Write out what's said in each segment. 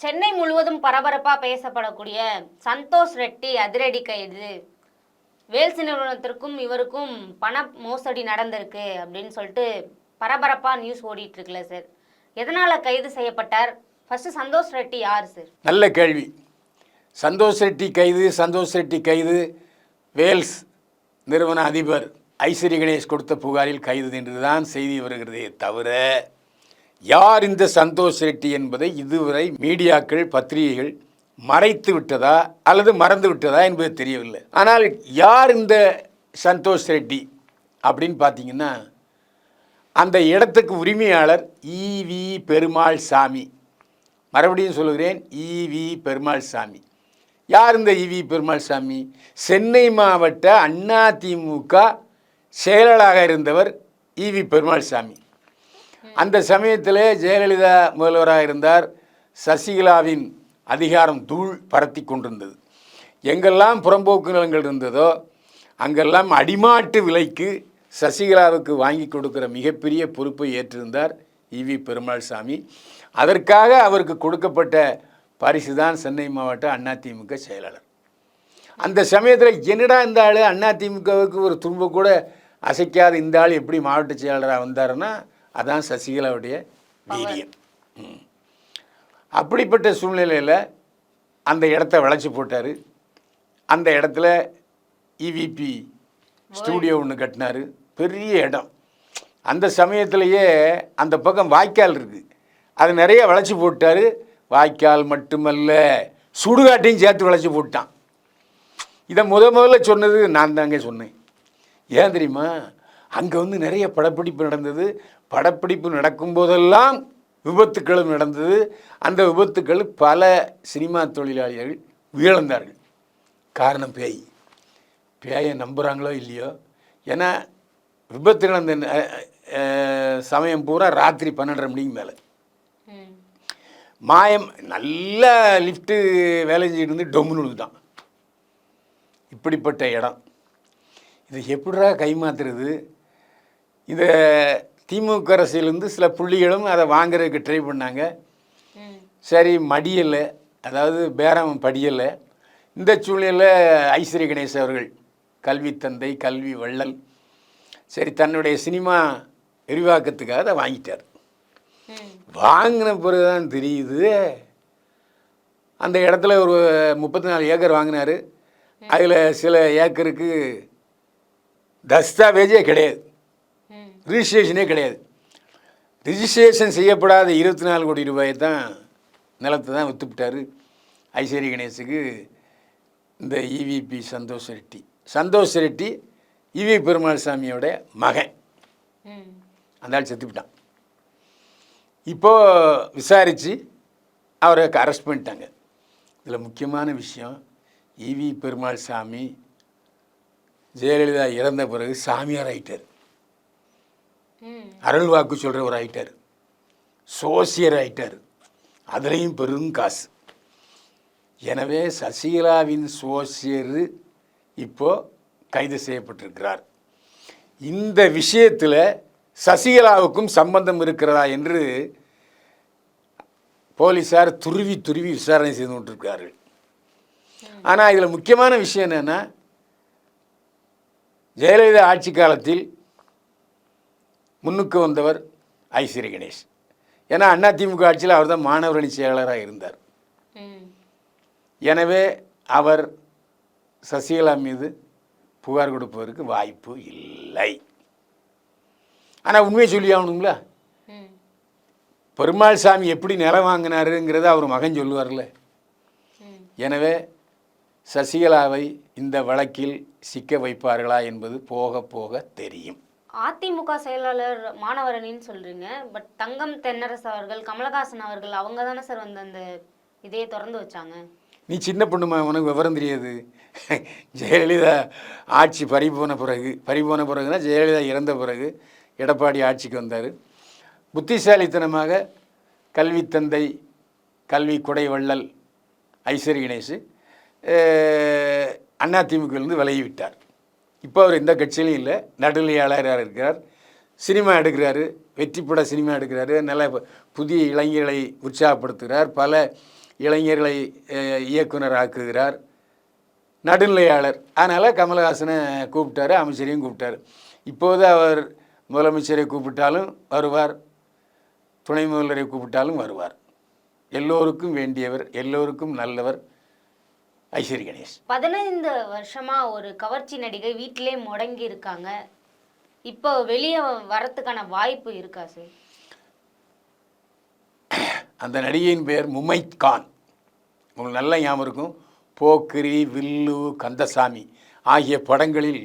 சென்னை முழுவதும் பரபரப்பா பேசப்படக்கூடிய சந்தோஷ் ரெட்டி அதிரடி கைது. வேல்ஸ் நிறுவனத்திற்கும் இவருக்கும் பண மோசடி நடந்திருக்கு அப்படின்னு சொல்லிட்டு பரபரப்பா நியூஸ் ஓடிட்டு இருக்குல்ல சார், எதனால கைது செய்யப்பட்டார்? ஃபர்ஸ்ட் சந்தோஷ் ரெட்டி யார் சார்? நல்ல கேள்வி. சந்தோஷ் ரெட்டி கைது வேல்ஸ் நிறுவன அதிபர் ஐஸ்வரி கணேஷ் கொடுத்த புகாரில் கைது என்றுதான் செய்தி வருகிறதே தவிர, யார் இந்த சந்தோஷ் ரெட்டி என்பதை இதுவரை மீடியாக்கள் பத்திரிகைகள் மறைத்து விட்டதா அல்லது மறந்து விட்டதா என்பது தெரியவில்லை. ஆனால் யார் இந்த சந்தோஷ் ரெட்டி அப்படின்னு பார்த்தீங்கன்னா, அந்த இடத்துக்கு உரிமையாளர் ஈவி பெருமாள் சாமி. மறுபடியும் சொல்லுகிறேன், ஈவி பெருமாள் சாமி. யார் இந்த ஈவி பெருமாள் சாமி? சென்னை மாவட்ட அதிமுக செயலாளராக இருந்தவர் ஈவி பெருமாள் சாமி. அந்த சமயத்தில் ஜெயலலிதா முதல்வராக இருந்தார். சசிகலாவின் அதிகாரம் தூள் பரத்தி கொண்டிருந்தது. எங்கெல்லாம் புறம்போக்கு நிலங்கள் இருந்ததோ அங்கெல்லாம் அடிமாட்டு விலைக்கு சசிகலாவுக்கு வாங்கி கொடுக்குற மிகப்பெரிய பொறுப்பை ஏற்றிருந்தார் ஈவி பெருமாள் சாமி. அதற்காக அவருக்கு கொடுக்கப்பட்ட பரிசு தான் சென்னை மாவட்ட அதிமுக செயலாளர். அந்த சமயத்தில் என்னடா இந்த ஆள் அதிமுகவுக்கு ஒரு துரும்ப கூட அசைக்காத இந்த ஆள் எப்படி மாவட்ட செயலாளராக வந்தாருன்னா, அதான் சசிகலாவுடைய வீரியம். அப்படிப்பட்ட சூழ்நிலையில் அந்த இடத்த வளைச்சி போட்டார். அந்த இடத்துல இவிபி ஸ்டூடியோ ஒன்று கட்டினார். பெரிய இடம். அந்த சமயத்திலேயே அந்த பக்கம் வாய்க்கால் இருக்குது, அது நிறைய வளைச்சி போட்டார். வாய்க்கால் மட்டுமல்ல, சுடுகாட்டையும் சேர்த்து வளைச்சி போட்டான். இதை முதல்ல சொன்னது நான் தாங்க சொன்னேன். ஏன் தெரியுமா? அங்கே வந்து நிறைய படப்பிடிப்பு நடந்தது. படப்பிடிப்பு நடக்கும்போதெல்லாம் விபத்துக்களும் நடந்தது. அந்த விபத்துக்கள் பல சினிமா தொழிலாளிகள் உயிரிழந்தார்கள். காரணம் பேயை நம்புகிறாங்களோ இல்லையோ, ஏன்னா விபத்து நடந்த சமயம் பூரா ராத்திரி 12:30 மணிக்கு மேலே. மாயம் நல்ல லிஃப்ட்டு வேலை செஞ்சுட்டு இருந்து டொம்முன்னு விழுந்துட்டான். இப்படிப்பட்ட இடம். இதை எப்படிரா கைமாத்துறது? இந்த திமுக அரசியலேருந்து சில புள்ளிகளும் அதை வாங்குறதுக்கு ட்ரை பண்ணாங்க. சரி, மடியலை, அதாவது பேரம் படியலை. இந்த சூழ்நிலையில் ஐஸ்வரி கணேஷ் அவர்கள் கல்வி தந்தை, கல்வி வள்ளல், சரி தன்னுடைய சினிமா விரிவாக்கத்துக்காக அதை வாங்கிட்டார். வாங்கின பிறகு தான் தெரியுது, அந்த இடத்துல ஒரு 34 ஏக்கர் வாங்கினார். அதில் சில ஏக்கருக்கு தஸ்தாவேஜே கிடையாது, ரிஜிஸ்ட்ரேஷனே கிடையாது. ரிஜிஸ்ட்ரேஷன் செய்யப்படாத 24 கோடி ரூபாயை தான் நிலத்தை தான் விற்றுப்பிட்டார் ஐஸ்வரி கணேஷுக்கு இந்த இவிபி சந்தோஷ் ரெட்டி ஈவி பெருமாள் சாமியோட மகன். அந்த ஆள் செத்துப்பிட்டான். இப்போது விசாரித்து அவரை அரெஸ்ட் பண்ணிட்டாங்க. இதில் முக்கியமான விஷயம், ஈவி பெருமாள் சாமி ஜெயலலிதா இறந்த பிறகு சாமியார் ஆகிட்டார், அருள் வாக்கு சொல்கிறவர் ஆகிட்டார், சோசியர் ஆகிட்டார். அதுலேயும் பெரும் காசு. எனவே சசிகலாவின் சோசியர் இப்போது கைது செய்யப்பட்டிருக்கிறார். இந்த விஷயத்தில் சசிகலாவுக்கும் சம்பந்தம் இருக்கிறதா என்று போலீஸார் துருவி விசாரணை செய்து கொண்டிருக்கிறார்கள். ஆனால் இதில் முக்கியமான விஷயம் என்னென்னா, ஜெயலலிதா ஆட்சி காலத்தில் முன்னுக்கு வந்தவர் ஐஸ்வரி கணேஷ். ஏன்னா அதிமுக ஆட்சியில் அவர் தான் மாணவர் அணி செயலாளராக இருந்தார். எனவே அவர் சசிகலா மீது புகார் கொடுப்பதற்கு வாய்ப்பு இல்லை. ஆனால் உண்மையை சொல்லி ஆகணுங்களா? பெருமாள் சாமி எப்படி நிலம் வாங்கினாருங்கிறத அவர் மகன் சொல்லுவார்ல. எனவே சசிகலாவை இந்த வழக்கில் சிக்க வைப்பார்களா என்பது போக போக தெரியும். அதிமுக செயலாளர் மாணவர் அணின்னு சொல்றீங்க, பட் தங்கம் தென்னரசு அவர்கள், கமலஹாசன் அவர்கள், அவங்க தானே சார் வந்து அந்த இதையே திறந்து வச்சாங்க. நீ சின்ன பொண்ணுமா, உனக்கு விவரம் தெரியாது. ஜெயலலிதா ஆட்சி பறிபோன பிறகுனா ஜெயலலிதா இறந்த பிறகு எடப்பாடி ஆட்சிக்கு வந்தார். புத்திசாலித்தனமாக கல்வி தந்தை, கல்வி கொடை வள்ளல் ஐஸ்வரி கணேஷ் அதிமுகவிலிருந்து விலகி விட்டார். இப்போ அவர் எந்த கட்சியிலும் இல்லை, நடுநிலையாளராக இருக்கிறார். சினிமா எடுக்கிறாரு, வெற்றிப்பட சினிமா எடுக்கிறாரு, நல்ல புதிய இளைஞர்களை உற்சாகப்படுத்துகிறார். பல இளைஞர்களை இயக்குனர் ஆக்குகிறார், நடுநிலையாளர். அதனால் கமலஹாசனை கூப்பிட்டாரு, அமைச்சரையும் கூப்பிட்டாரு. இப்போது அவர் முதலமைச்சரை கூப்பிட்டாலும் வருவார், துணை முதல்வரை கூப்பிட்டாலும் வருவார். எல்லோருக்கும் வேண்டியவர், எல்லோருக்கும் நல்லவர் ஐஸ்வரி கணேஷ். 15 வருஷமா ஒரு கவர்ச்சி நடிகை வீட்டிலே முடங்கி இருக்காங்க. இப்போ வெளியே வரத்துக்கான வாய்ப்பு இருக்கா சார்? அந்த நடிகையின் பெயர் முமைத் கான். உங்களுக்கு நல்ல ஞாபகம் இருக்கும். போக்கிரி, வில்லு, கந்தசாமி ஆகிய படங்களில்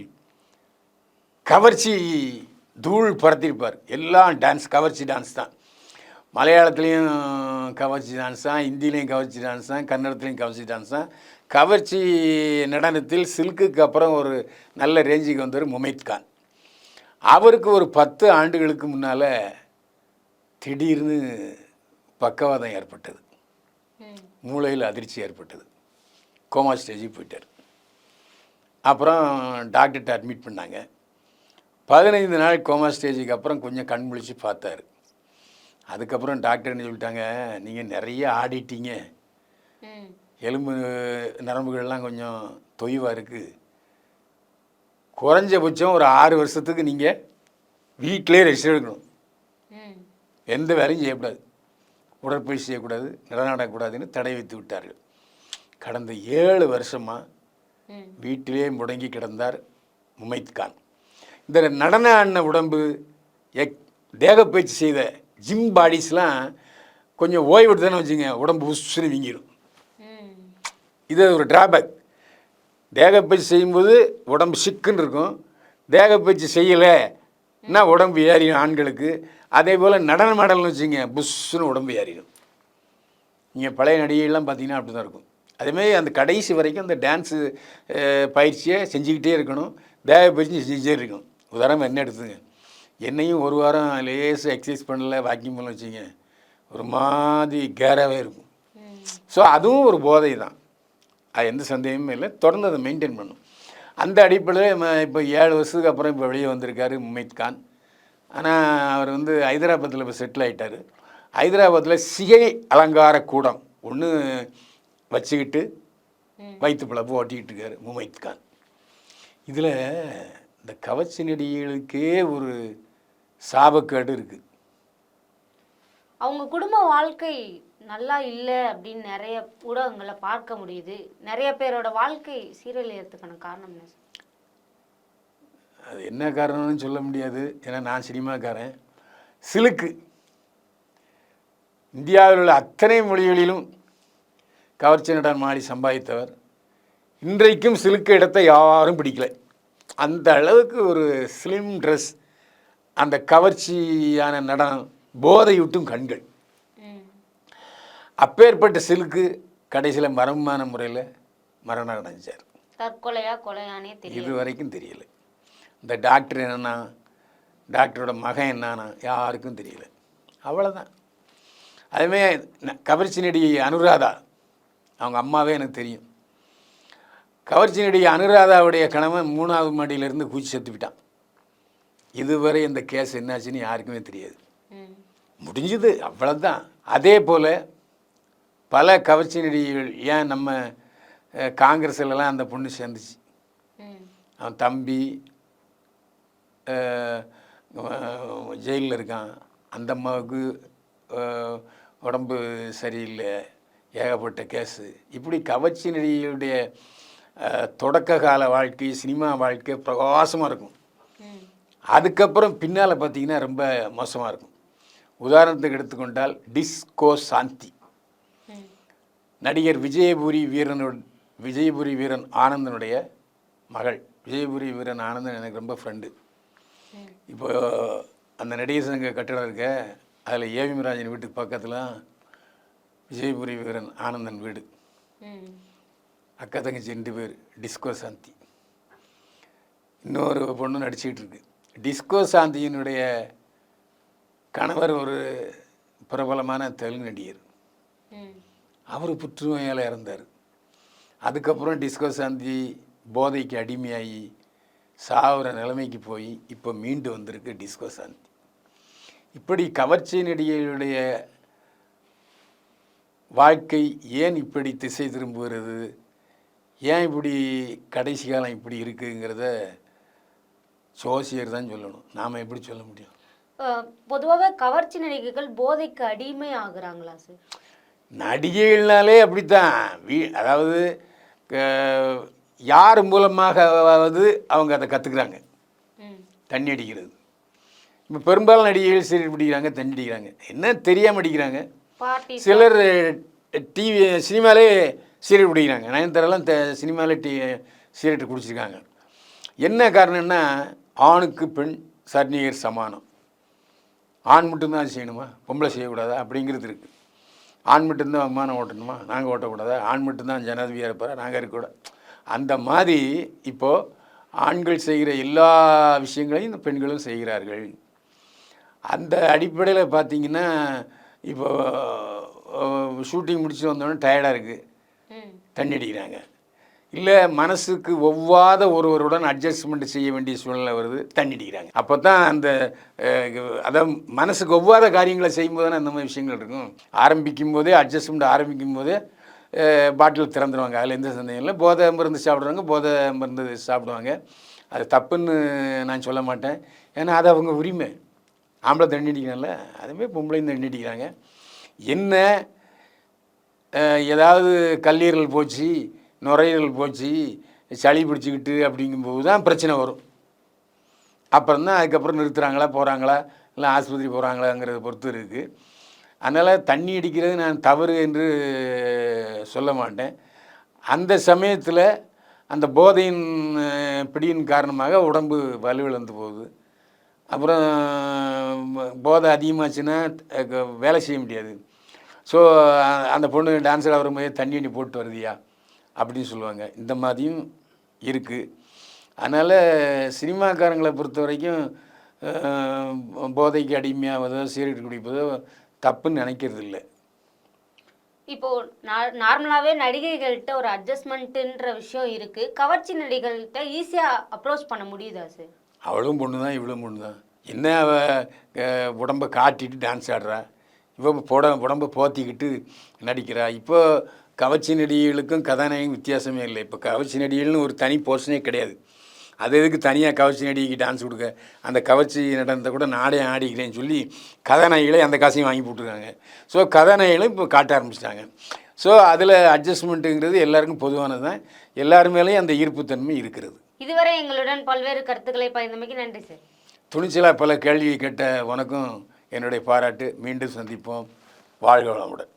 கவர்ச்சி தூள் பறத்திருப்பார். எல்லாம் டான்ஸ், கவர்ச்சி டான்ஸ் தான். மலையாளத்துலேயும் கவர்ச்சி டான்ஸ் தான், ஹிந்திலையும் கவர்ச்சி டான்ஸ் தான், கன்னடத்துலேயும் கவர்ச்சி டான்ஸ் தான். கவர்ச்சி நடனத்தில் சில்க்குக்கு அப்புறம் ஒரு நல்ல ரேஞ்சுக்கு வந்தவர் முமைத் கான். அவருக்கு ஒரு 10 ஆண்டுகளுக்கு முன்னால் திடீர்னு பக்கவாதம் ஏற்பட்டது, மூளையில் அதிர்ச்சி ஏற்பட்டது, கோமா ஸ்டேஜுக்கு போயிட்டார். அப்புறம் டாக்டர்கிட்ட அட்மிட் பண்ணாங்க. 15 நாள் கோமா ஸ்டேஜுக்கு அப்புறம் கொஞ்சம் கண் முழிச்சு பார்த்தாரு. அதுக்கப்புறம் டாக்டர் என்ன சொல்லிட்டாங்க, நீங்கள் நிறைய ஆடிட்டீங்க, எலும்பு நரம்புகள்லாம் கொஞ்சம் தொய்வாக இருக்குது, குறைஞ்சபட்சம் ஒரு 6 வருஷத்துக்கு நீங்கள் வீட்டிலே ரெஸ்ட் எடுக்கணும், எந்த வேலையும் செய்யக்கூடாது, உடற்பயிற்சி செய்யக்கூடாது, நடனக்கூடாதுன்னு தடை வைத்து விட்டார்கள். கடந்த 7 வருஷமாக வீட்டிலே முடங்கி கிடந்தார் முமைத் கான். இந்த நடன ஆடின உடம்பு, தேகப்பயிற்சி செய்த ஜிம் பாடிஸ்லாம் கொஞ்சம் ஓய்வு எடுத்தானே வச்சுங்க, உடம்பு உசுன்னு வீங்கிடும். இது ஒரு டிராபேக். தேகப்பயிற்சி செய்யும்போது உடம்பு சிக்குன்னு இருக்கும், தேகப்பயிற்சி செய்யலைன்னா உடம்பு ஏறிடும் ஆண்களுக்கு. அதே போல் நடனம் ஆடல்னு வச்சுங்க, புஷ்ஷுன்னு உடம்பு ஏறிடும். நீங்கள் பழைய நடிகைகள்லாம் பார்த்தீங்கன்னா அப்படி தான் இருக்கும். அதேமாதிரி அந்த கடைசி வரைக்கும் அந்த டான்ஸு பயிற்சியை செஞ்சுக்கிட்டே இருக்கணும், தேகப்பயிற்சி செஞ்சுக்கிட்டே இருக்கணும். உதாரணம் என்ன எடுத்துங்க, என்னையும் ஒரு வாரம் லேசாக எக்ஸசைஸ் பண்ணல, வாக்கிங் பண்ணல வச்சுங்க, ஒரு மாதிரி கேராகவே இருக்கும். ஸோ அதுவும் ஒரு போதை தான், அது எந்த சந்தேகமும் இல்லை. தொடர்ந்து அதை மெயின்டைன் பண்ணும். அந்த அடிப்படையில் இப்போ 7 வருஷத்துக்கு அப்புறம் இப்போ வெளியே வந்திருக்காரு முமைத் கான். ஆனால் அவர் வந்து ஹைதராபாத்தில் இப்போ செட்டில் ஆகிட்டார். ஹைதராபாத்தில் சிகை அலங்கார கூடம் ஒன்று வச்சுக்கிட்டு வயிற்று பிழப்பு ஓட்டிக்கிட்டு இருக்கார் முமைத் கான். இதில் இந்த கவர்ச்சி நடிகைகளுக்கே ஒரு சாபக்கேடு இருக்குது. அவங்க குடும்ப வாழ்க்கை நல்லா இல்லை அப்படின்னு நிறைய ஊடகங்களை பார்க்க முடியுது. நிறைய பேரோட வாழ்க்கை சீரழியறதுக்கான காரணம் என்ன சார்? அது என்ன காரணம்னு சொல்ல முடியாது, ஏன்னா நான் சினிமாக்காரன். சிலுக்கு இந்தியாவில் உள்ள அத்தனை மொழிகளிலும் கவர்ச்சி நடனம் ஆடி சம்பாதித்தவர். இன்றைக்கும் சிலுக்கு இடத்தை யாரும் பிடிக்கல. அந்த அளவுக்கு ஒரு ஸ்லிம் ட்ரெஸ், அந்த கவர்ச்சியான நடனம், போதையூட்டும் கண்கள். அப்பேற்பட்ட சிலுக்கு கடைசியில் மர்மமான முறையில் மரணம் அடைஞ்சார். தற்கொலையா கொலையானே தெரியல, இது வரைக்கும் தெரியல. இந்த டாக்டர் என்னன்னா, டாக்டரோட மகன் என்னான்னா யாருக்கும் தெரியல. அவ்வளோதான். அதுமாதிரி கவர்ச்சி நடிகை அனுராதா, அவங்க அம்மாவே எனக்கு தெரியும். கவர்ச்சி நடிகை அனுராதாவுடைய கணவன் 3வது மாடியிலேருந்து குச்சி செத்துவிட்டான். இதுவரை இந்த கேஸ் என்னாச்சுன்னு யாருக்குமே தெரியாது. முடிஞ்சுது, அவ்வளோதான். அதே போல் பல கவர்ச்சி நடிகைகள், ஏன் நம்ம காங்கிரஸ்லாம் அந்த பொண்ணு சேர்ந்துச்சு, அவன் தம்பி ஜெயிலில் இருக்கான், அந்த அம்மாவுக்கு உடம்பு சரியில்லை, ஏகப்பட்ட கேஸு. இப்படி கவர்ச்சி நடிகைகளுடைய தொடக்க கால வாழ்க்கை, சினிமா வாழ்க்கை பிரகாசமாக இருக்கும். அதுக்கப்புறம் பின்னால் பார்த்தீங்கன்னா ரொம்ப மோசமாக இருக்கும். உதாரணத்துக்கு எடுத்துக்கொண்டால் டிஸ்கோ சாந்தி, நடிகர் விஜயபுரி வீரன் ஆனந்தனுடைய மகள். விஜயபுரி வீரன் ஆனந்தன் எனக்கு ரொம்ப ஃப்ரெண்டு. இப்போ அந்த நடிகர் சங்க கட்டடம் இருக்க, அதில் ஏவி ராஜன் வீட்டுக்கு பக்கத்தில் விஜயபுரி வீரன் ஆனந்தன் வீடு. அக்கா தங்கச்சி 2 பேர். டிஸ்கோ சாந்தி இன்னொரு பொண்ணு நடிச்சிக்கிட்டு இருக்கு. டிஸ்கோ சாந்தியினுடைய கணவர் ஒரு பிரபலமான தெலுங்கு நடிகர். அவர் புற்றுநோயால் இறந்தார். அதுக்கப்புறம் டிஸ்கோ சாந்தி போதைக்கு அடிமையாகி சாவுற நிலைமைக்கு போய் இப்போ மீண்டு வந்திருக்கு டிஸ்கோ சாந்தி. இப்படி கவர்ச்சி நடிகைகளுடைய வாழ்க்கை ஏன் இப்படி திசை திரும்புகிறது, ஏன் இப்படி கடைசி காலம் இப்படி இருக்குங்கிறத ஜோசியர் தான் சொல்லணும். நாம் எப்படி சொல்ல முடியும்? பொதுவாகவே கவர்ச்சி நடிகைகள் போதைக்கு அடிமை ஆகுறாங்களா சார்? நடிகைகள்னாலே அப்படித்தான். அதாவது யார் மூலமாகவாவது அவங்க அதை கற்றுக்குறாங்க. தண்ணி அடிக்கிறது இப்போ பெரும்பாலும் நடிகைகள் சீரியல் பிடிக்கிறாங்க, தண்ணி அடிக்கிறாங்க. என்ன தெரியாமல் அடிக்கிறாங்க. சிலர் டிவி சினிமாலே சீரியல் பிடிக்கிறாங்க. நயன்தாரெல்லாம் சினிமாவில் சீரியல் குடிச்சிருக்காங்க. என்ன காரணம்னா ஆணுக்கு பெண் சர்னியர் சமானம். ஆண் மட்டும்தான் செய்யணுமா, பொம்பளை செய்யக்கூடாதா அப்படிங்கிறது இருக்குது. ஆண் மட்டும்தான் விமானம் ஓட்டணுமா, நாங்கள் ஓட்டக்கூடாதா? ஆண் மட்டும்தான் ஜனாதிபதியாக இருப்பாரா, நாங்கள் இருக்கக்கூடாது? அந்த மாதிரி இப்போது ஆண்கள் செய்கிற எல்லா விஷயங்களையும் இந்த பெண்களும் செய்கிறார்கள். அந்த அடிப்படையில் பார்த்திங்கன்னா இப்போ ஷூட்டிங் முடிச்சுட்டு வந்தோடனே டயர்டாக இருக்குது, தண்ணி அடிக்கிறாங்க. இல்லை மனசுக்கு ஒவ்வாத ஒருவருடன் அட்ஜஸ்ட்மெண்ட் செய்ய வேண்டிய சூழ்நிலை வருது, தண்ணி அடிக்கிறாங்க. அப்போ தான் அந்த அதான் மனசுக்கு ஒவ்வாத காரியங்களை செய்யும்போது தானே அந்த மாதிரி விஷயங்கள் இருக்கும். ஆரம்பிக்கும் போதே அட்ஜஸ்ட்மெண்ட் ஆரம்பிக்கும் போதே பாட்டில் திறந்துடுவாங்க. அதில் எந்த சந்தேகம் இல்லை. போதை மருந்து சாப்பிட்றவங்க போதை மருந்து சாப்பிடுவாங்க. அது தப்புன்னு நான் சொல்ல மாட்டேன். ஏன்னா அது அவங்க உரிமை. ஆம்பளை தண்ணி அடிக்கிறாங்கல்ல, அதுமாதிரி பொம்பளையும் தண்ணி அடிக்கிறாங்க. என்ன ஏதாவது கல்லீரல் போச்சு, நுரையீரல் போச்சு, சளி பிடிச்சிக்கிட்டு அப்படிங்கும்போது தான் பிரச்சனை வரும். அப்புறம் தான் அதுக்கப்புறம் நிறுத்துகிறாங்களா போகிறாங்களா இல்லை ஆஸ்பத்திரி போகிறாங்களாங்கிறத பொறுத்து இருக்குது. அதனால் தண்ணி அடிக்கிறது நான் தவறு என்று சொல்ல மாட்டேன். அந்த சமயத்தில் அந்த போதையின் பிடியின் காரணமாக உடம்பு வலுவிழந்து போகுது. அப்புறம் போதை அதிகமாச்சுன்னா வேலை செய்ய முடியாது. ஸோ அந்த பொண்ணு டான்ஸில் வரும்போது தண்ணி அடி போட்டு வருதியா அப்படின்னு சொல்லுவாங்க. இந்த மாதிரியும் இருக்குது. அதனால் சினிமாக்காரங்களை பொறுத்த வரைக்கும் போதைக்கு அடிமையாவதோ சிகரெட் குடிப்பதோ தப்புன்னு நினைக்கிறது இல்லை. இப்போது நார்மலாகவே நடிகைகள்கிட்ட ஒரு அட்ஜஸ்ட்மெண்ட்டுன்ற விஷயம் இருக்குது. கவர்ச்சி நடிகர்கள்கிட்ட ஈஸியாக அப்ரோச் பண்ண முடியுதா சார்? அவளும் பொண்ணு தான், இவளும் பொண்ணு தான். என்ன அவள் உடம்பை காட்டிட்டு டான்ஸ் ஆடுறா, உடம்பை போத்திக்கிட்டு நடிக்கிறா. இப்போ கவர்ச்சி நடிகைகளுக்கும் கதாநாயகம் வித்தியாசமே இல்லை. இப்போ கவர்ச்சி நடிகைகள்னு ஒரு தனி போர்ஷனே கிடையாது. அது எதுக்கு தனியாக கவர்ச்சி நடிகைக்கு டான்ஸ் கொடுக்க? அந்த கவர்ச்சி நடந்த கூட நாடே ஆடிக்கிறேன்னு சொல்லி கதாநாயகிகளே அந்த காசையும் வாங்கி போட்டுருக்காங்க. ஸோ கதாநாயகிகளும் இப்போ காட்ட ஆரம்பிச்சிட்டாங்க. ஸோ அதில் அட்ஜஸ்ட்மெண்ட்டுங்கிறது எல்லாருக்கும் பொதுவானது தான். எல்லாரு மேலேயும் அந்த ஈர்ப்புத்தன்மை இருக்கிறது. இதுவரை எங்களுடன் பல்வேறு கருத்துக்களை பகிர்ந்தமைக்கு நன்றி சார். துணிச்சலாக பல கேள்வி கேட்ட உனக்கும் என்னுடைய பாராட்டு. மீண்டும் சந்திப்போம். வாழ்க வளமுடன்.